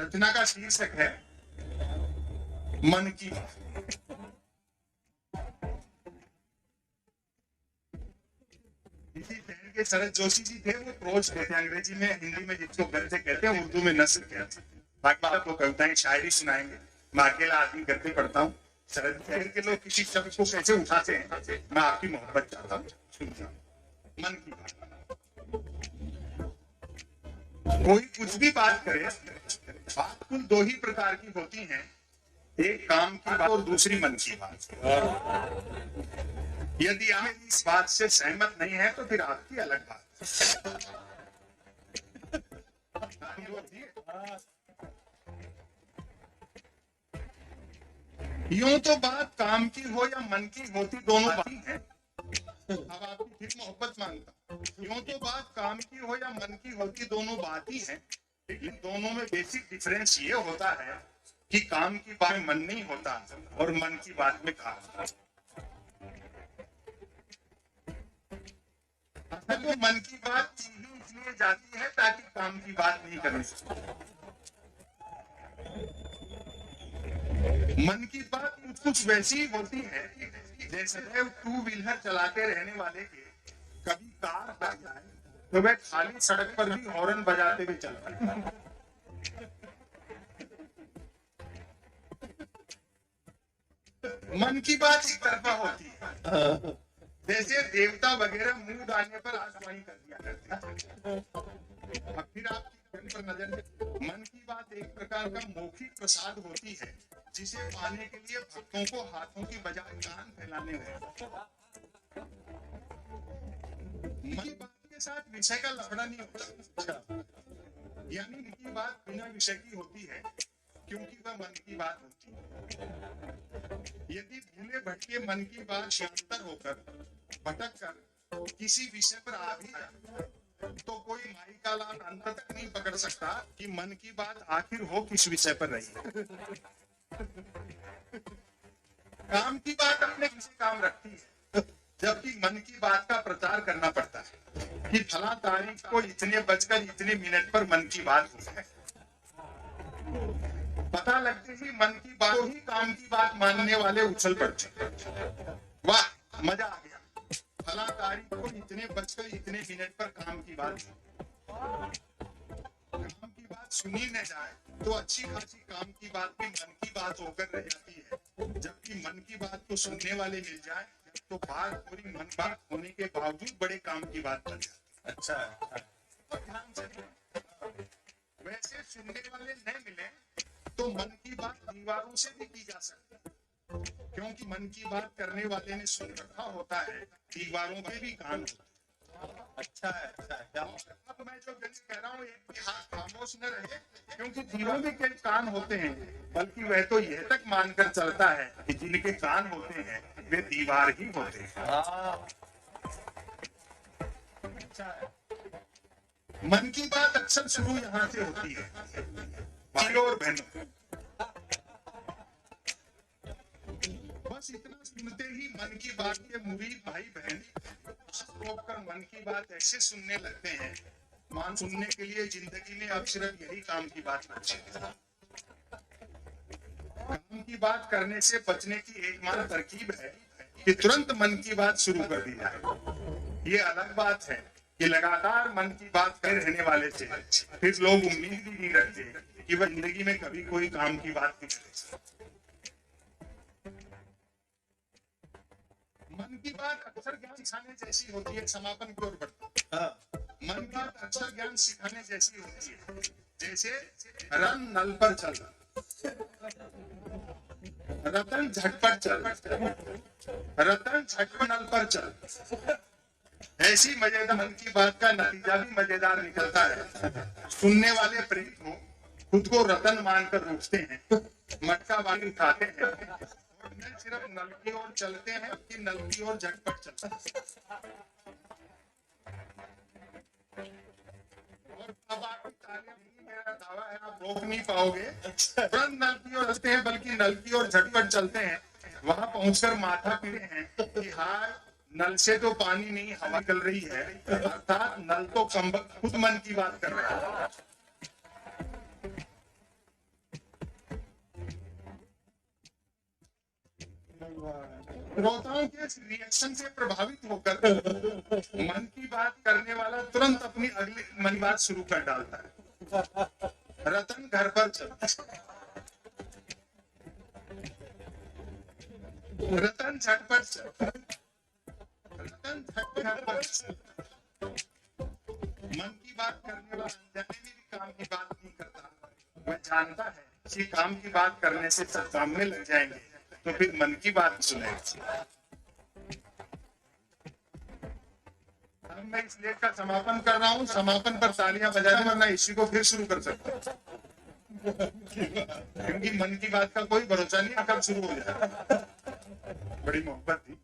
रचना का शीर्षक है मन की बात। इसी शहर के शरद जोशी जी थे, वो प्रोज कहते हैं अंग्रेजी में, हिंदी में जिसको गद्य कहते हैं, उर्दू में नस्र कहते हैं। बाकी आपको कविताएं शायरी सुनाएंगे। मैं अकेला आदमी गद्य पढ़ता हूँ। शरद शहर के लोग किसी शब्द को कैसे उठाते हैं, मैं आपकी मोहब्बत चाहता हूँ, सुनता हूँ। मन की बात। कोई कुछ भी बात करे, बात कुल दो ही प्रकार की होती हैं, एक काम की बात और दूसरी मन की बात। यदि आप इस बात से सहमत नहीं है तो फिर आपकी अलग बात। यूं तो बात काम की हो या मन की होती दोनों बात ही हैं। अब आपकी फिर मोहब्बत मांगता हूं। यूं तो बात काम की हो या मन की होती दोनों बात ही हैं, लेकिन दोनों में बेसिक डिफरेंस ये होता है कि काम की बात में मन नहीं होता और मन की बात में काम। तो मन की बात इसलिए जाती है ताकि काम की बात नहीं करनी। मन की बात कुछ वैसी होती है जैसे टू व्हीलर चलाते रहने वाले के कभी कार आ जाए तो वह खाली सड़क पर भी हॉर्न बजाते हुए चलता है। मन की बात एक तरफा होती है, जैसे देवता वगैरह मुंह डालने पर आसमानी कर दिया करते हैं। अब फिर आपकी पर नजर, मन की बात एक प्रकार का मौखिक प्रसाद होती है जिसे पाने के लिए भक्तों को हाथों की बजाय कान फैलाने होते। मन की बात के साथ विषय का लफड़ा नहीं होता, यानी मन की बात बिना विषय की होती है क्योंकि वह मन की बात होती है। यदि भूले भटके मन की बात शांतर होकर भटक कर किसी विषय पर आ भी जाए तो कोई माई का लाल अंत तक नहीं पकड़ सकता कि मन की बात आखिर हो किस विषय पर रही। काम की बात अपने किसी काम रखती है, जबकि मन की बात का प्रचार करना पड़ता है कि फला तारीख को इतने बजकर इतने मिनट पर मन की बात हो है। पता लगते ही मन की बात ही काम की बात मानने वाले उछल पड़ते। वाह, मजा आ गया, फला तारीख को इतने बजकर इतने मिनट पर काम की बात। काम की बात सुनी न जाए तो अच्छी खासी काम की बात भी मन की बात होकर रह जाती है, जबकि मन की बात को सुनने वाले मिल जाए तो बात पूरी मन बात होने के बावजूद बड़े काम की बात बन जाती। अच्छा, वैसे सुनने वाले न मिले तो मन की बात दीवारों से भी की जा सकती है, क्योंकि मन की बात करने वाले ने सुन रखा होता है, दीवारों पे भी कान होता है। अच्छा है, अच्छा। अब मैं जो कह रहा हूँ एक भी हाथ खामोश न रहे, क्योंकि दीवारों में कई कान होते हैं, बल्कि वह तो यह तक मानकर चलता है कि जिनके कान होते हैं वे दीवार ही होते हैं। अच्छा है। मन की बात अक्सर शुरू यहाँ से होती है, भाइयों और बहनों। बस इतना सुनते ही मन की बात के मुरीद भाई बहन कर मन की बात ऐसे सुनने लगते हैं मान सुनने के लिए जिंदगी में अब सिर्फ यही काम की बात बची है। काम की बात करने से बचने की एकमात्र तरकीब है कि तुरंत मन की बात शुरू कर दी जाए। ये अलग बात है कि लगातार मन की बात कर रहने वाले से फिर लोग उम्मीद भी नहीं रखते कि वह जिंदगी में कभी कोई काम की बात नहीं करेगा। मन की बात अक्सर ज्ञान सिखाने जैसी होती है, समापन की ओर बढ़ता है। मन की बात अक्सर ज्ञान सिखाने जैसी होती है, जैसे रन नल पर चल, रतन झटपट चल, रतन झटपट नल पर चल। ऐसी मजेदार मन की बात का नतीजा भी मजेदार निकलता है। सुनने वाले प्रेम को खुद को रतन मानकर उठते हैं, मटका बांध उठाते हैं और न सिर्फ नल की ओर चलते हैं कि नल की ओर झटपट चलते हैं। और अब आपकी तालियां, मेरा दावा है आप रोक नहीं पाओगे। तुरंत नल की ओर चलते हैं, बल्कि नल की ओर झटपट चलते हैं। वहां पहुंचकर माथा पीते हैं कि हाय, नल से तो पानी नहीं हवा निकल रही है, अर्थात नल तो खुद मन की बात कर रहा है। श्रोताओं के रिएक्शन से प्रभावित होकर मन की बात करने वाला तुरंत अपनी अगली मन की बात शुरू कर डालता है। रतन घर पर रतन झटपट घर पर मन की बात करने वाला अनजाने में भी काम की बात नहीं करता। वह जानता है कि काम की बात करने से सब काम में लग जाएंगे, तो फिर मन की बात सुनेगा। अब मैं इस लेख का समापन कर रहा हूँ। समापन पर तालियां बजा दें, वरना इसी को फिर शुरू कर सकता हूँ, क्योंकि मन की बात का कोई भरोसा नहीं कब शुरू हो जाए। बड़ी मोहब्बत थी।